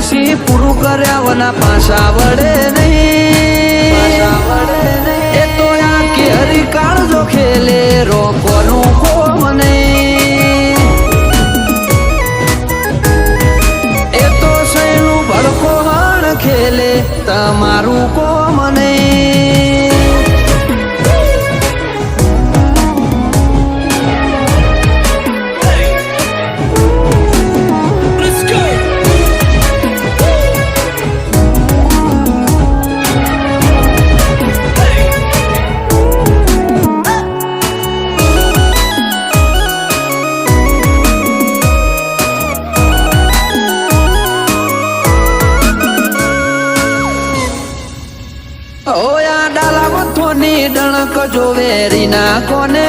પછી પૂરું કર્યા વના પાછા વડે નહીં એ તો આ કેરી કાળજો ખેલે રોકોનું કોમ નહીં એ તો સૈનું ભડકો હણ ખેલે તમારું કોમ નહીં ઓયા ડાલા મથોની ડણક જો વેરી ના કોને